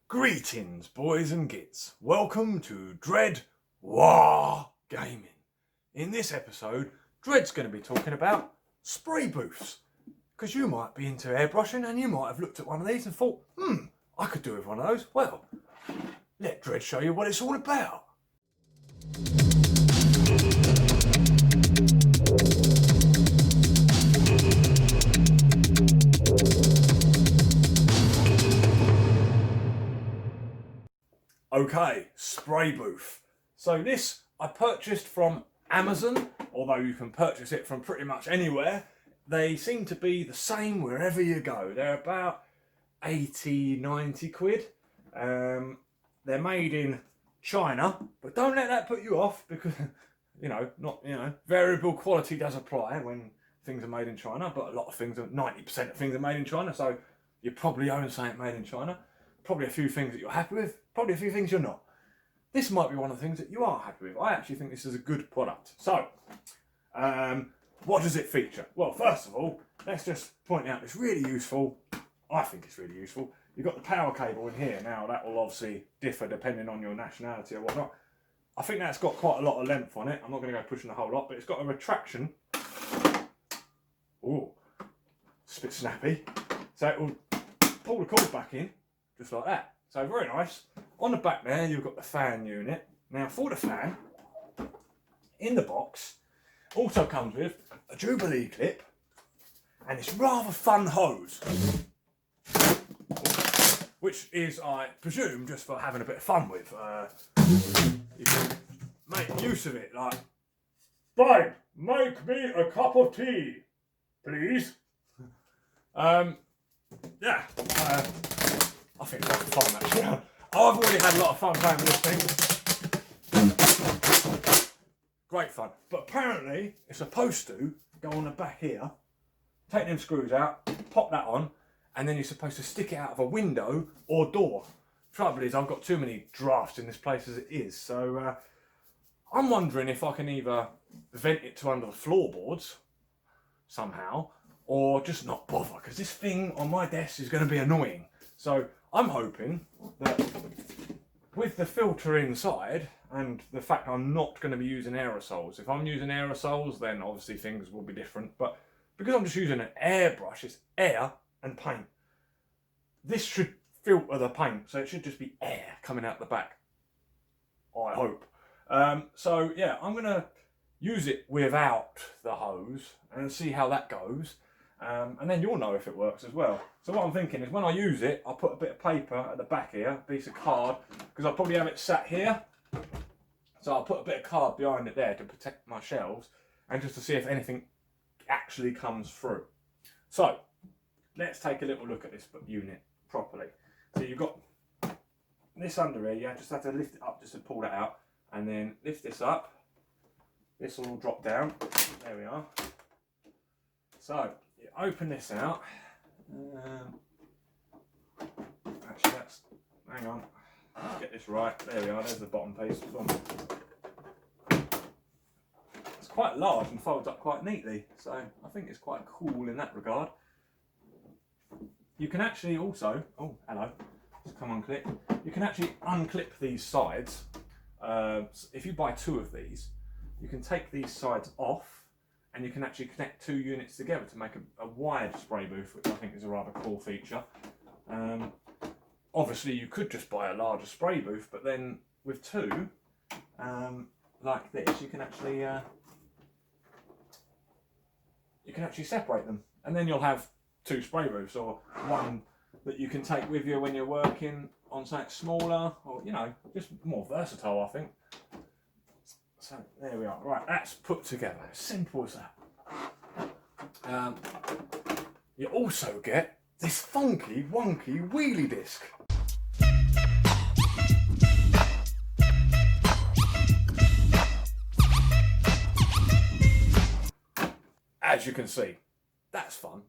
Greetings, boys and gits. Welcome to Dread Waaagh Gaming. In this episode, Dread's going to be talking about spray booths. Because you might be into airbrushing and you might have looked at one of these and thought, I could do with one of those. Well, let Dread show you what it's all about. Okay, spray booth. So this I purchased from Amazon, although you can purchase it from pretty much anywhere. They seem to be the same wherever you go. They're about 80, 90 quid. They're made in China, but don't let that put you off because, variable quality does apply when things are made in China, but a lot of things, 90% of things are made in China, so you probably own something made in China. Probably a few things that you're happy with, probably a few things you're not. This might be one of the things that you are happy with. I actually think this is a good product. So, what does it feature? Well, first of all, let's just point out it's really useful. I think it's really useful. You've got the power cable in here. Now, that will obviously differ depending on your nationality or whatnot. I think that's got quite a lot of length on it. I'm not going to go pushing a whole lot, but it's got a retraction. Ooh, it's a bit snappy. So it will pull the cord back in. Just like that. So very nice. On the back there, you've got the fan unit. Now for the fan, in the box, also comes with a Jubilee clip and this rather fun hose. Which is, I presume, just for having a bit of fun with. You can make use of it, like, babe, make me a cup of tea, please. I think it's fun actually. I've already had a lot of fun playing with this thing. Great fun. But apparently it's supposed to go on the back here, take them screws out, pop that on, and then you're supposed to stick it out of a window or door. Trouble is I've got too many drafts in this place as it is, so I'm wondering if I can either vent it to under the floorboards somehow, or just not bother, because this thing on my desk is going to be annoying. So I'm hoping that with the filter inside and the fact I'm not going to be using aerosols, if I'm using aerosols then obviously things will be different, but because I'm just using an airbrush, it's air and paint. This should filter the paint, so it should just be air coming out the back, I hope. So yeah, I'm going to use it without the hose and see how that goes. And then you'll know if it works as well. So what I'm thinking is when I use it, I'll put a bit of paper at the back here, a piece of card, because I'll probably have it sat here. So I'll put a bit of card behind it there to protect my shelves and just to see if anything actually comes through. So let's take a little look at this unit properly. So you've got this under here, you just have to lift it up just to pull that out, and then lift this up. This will all drop down. There we are. So you open this out. Actually, hang on. Let's get this right. There we are. There's the bottom piece. It's quite large and folds up quite neatly, so I think it's quite cool in that regard. You can actually also, oh hello, just come unclip. You can actually unclip these sides. If you buy two of these, you can take these sides off. And you can actually connect two units together to make a wide spray booth, which I think is a rather cool feature. Obviously, you could just buy a larger spray booth, but then with two, like this, you can actually separate them, and then you'll have two spray booths, or one that you can take with you when you're working on something smaller, or just more versatile, I think. So there we are. Right, that's put together. Simple as that. You also get this funky, wonky wheelie disc. As you can see, that's fun.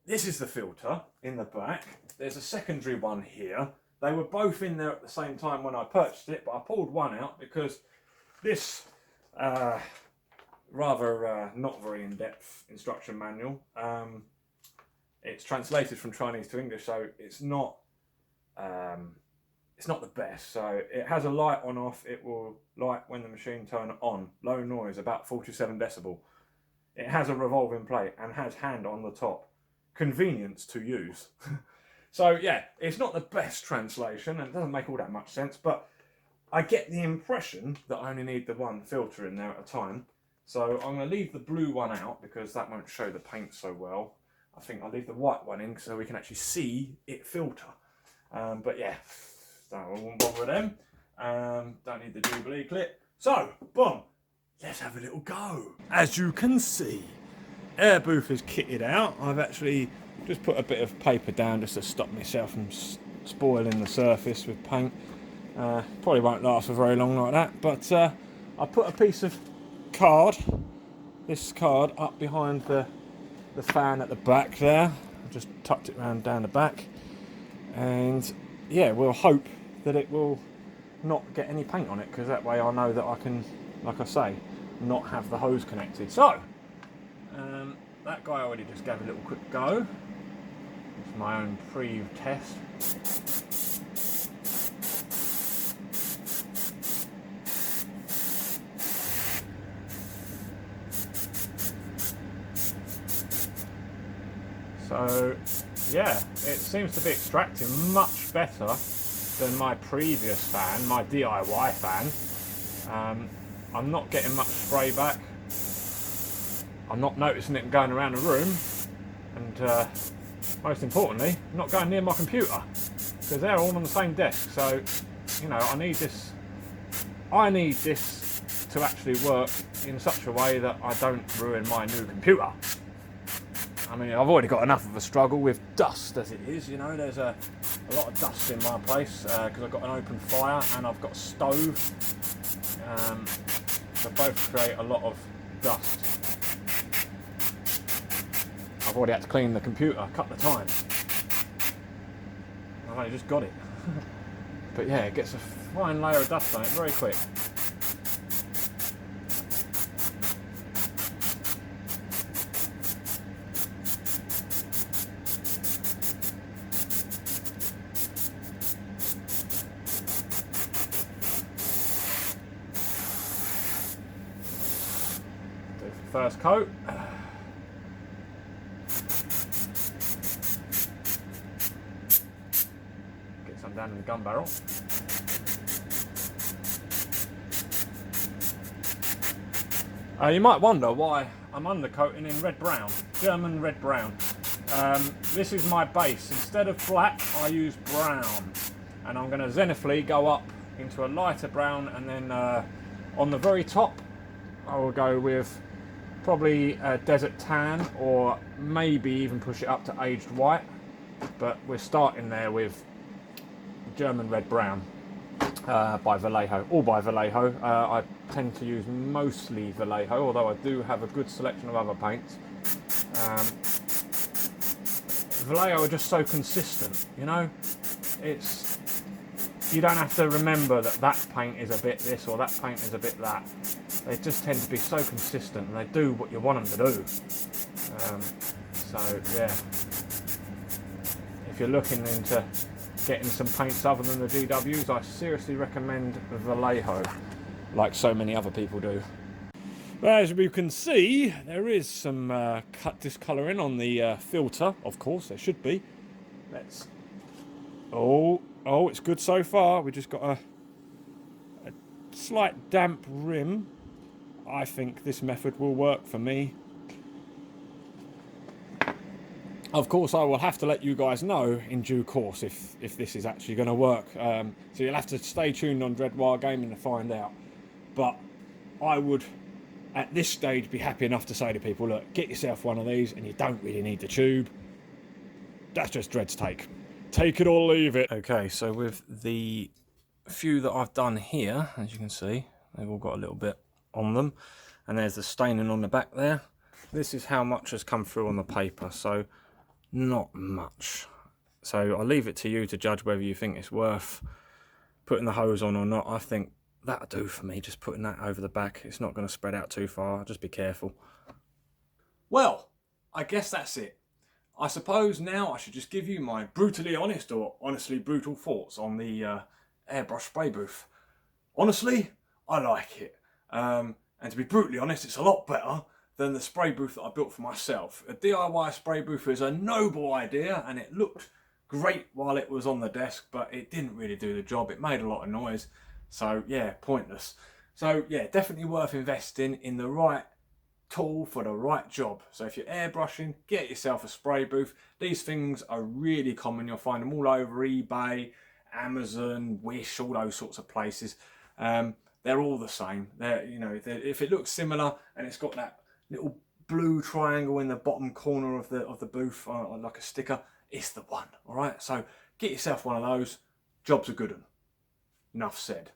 This is the filter in the back. There's a secondary one here. They were both in there at the same time when I purchased it, but I pulled one out because this rather not very in-depth instruction manual, it's translated from Chinese to English, so it's not it's not the best. So it has a light on off. It will light when the machine turns on. Low noise, about 47 decibel. It has a revolving plate and has hand on the top. Convenience to use. So yeah, it's not the best translation and it doesn't make all that much sense, but I get the impression that I only need the one filter in there at a time. So I'm going to leave the blue one out because that won't show the paint so well. I think I'll leave the white one in so we can actually see it filter. But yeah, I won't bother with them. Don't need the Jubilee clip. So, boom, let's have a little go. As you can see, air booth is kitted out. I've actually just put a bit of paper down just to stop myself from spoiling the surface with paint. Probably won't last for very long like that, but I put a piece of card, this card, up behind the fan at the back there. I just tucked it round down the back, and yeah, we'll hope that it will not get any paint on it, because that way I know that I can, like I say, not have the hose connected. So that guy already just gave a little quick go. It's my own pre-test. So yeah, it seems to be extracting much better than my previous fan, my DIY fan. I'm not getting much spray back. I'm not noticing it going around the room, and most importantly, not going near my computer, because they're all on the same desk. So, you know, I need this to actually work in such a way that I don't ruin my new computer. I mean, I've already got enough of a struggle with dust as it is, you know, there's a lot of dust in my place because I've got an open fire and I've got a stove. So both create a lot of dust. I've already had to clean the computer a couple of times. I've only just got it. But yeah, it gets a fine layer of dust on it very quick. Do the first coat. Down in the gun barrel. You might wonder why I'm undercoating in red brown, German red brown. This is my base. Instead of black, I use brown, and I'm going to zenithally go up into a lighter brown, and then on the very top, I will go with probably a desert tan, or maybe even push it up to aged white. But we're starting there with German red brown by Vallejo, all by Vallejo. I tend to use mostly Vallejo, although I do have a good selection of other paints. Vallejo are just so consistent, you know. You don't have to remember that paint is a bit this or that paint is a bit that. They just tend to be so consistent, and they do what you want them to do. So yeah, if you're looking into getting some paints other than the GWs, I seriously recommend Vallejo, like so many other people do. Well, as you can see, there is some discolouring on the filter. Of course, there should be. Let's. Oh, it's good so far. We just got a slight damp rim. I think this method will work for me. Of course, I will have to let you guys know in due course if this is actually going to work. So you'll have to stay tuned on Dread Gaming to find out. But I would, at this stage, be happy enough to say to people, look, get yourself one of these, and you don't really need the tube. That's just Dread's take. Take it or leave it. Okay, so with the few that I've done here, as you can see, they've all got a little bit on them. And there's the staining on the back there. This is how much has come through on the paper. So not much. So I'll leave it to you to judge whether you think it's worth putting the hose on or not. I think that'll do for me, just putting that over the back. It's not going to spread out too far. Just be careful. Well, I guess that's it. I suppose now I should just give you my brutally honest or honestly brutal thoughts on the airbrush spray booth. Honestly, I like it. And to be brutally honest, it's a lot better than the spray booth that I built for myself. A DIY spray booth is a noble idea and it looked great while it was on the desk, but it didn't really do the job. It made a lot of noise. So yeah, pointless. So yeah, definitely worth investing in the right tool for the right job. So if you're airbrushing, get yourself a spray booth. These things are really common. You'll find them all over eBay, Amazon, Wish, all those sorts of places. They're all the same. If it looks similar and it's got that little blue triangle in the bottom corner of the booth, like a sticker, it's the one. All right. So get yourself one of those. Job's a good one. Enough said.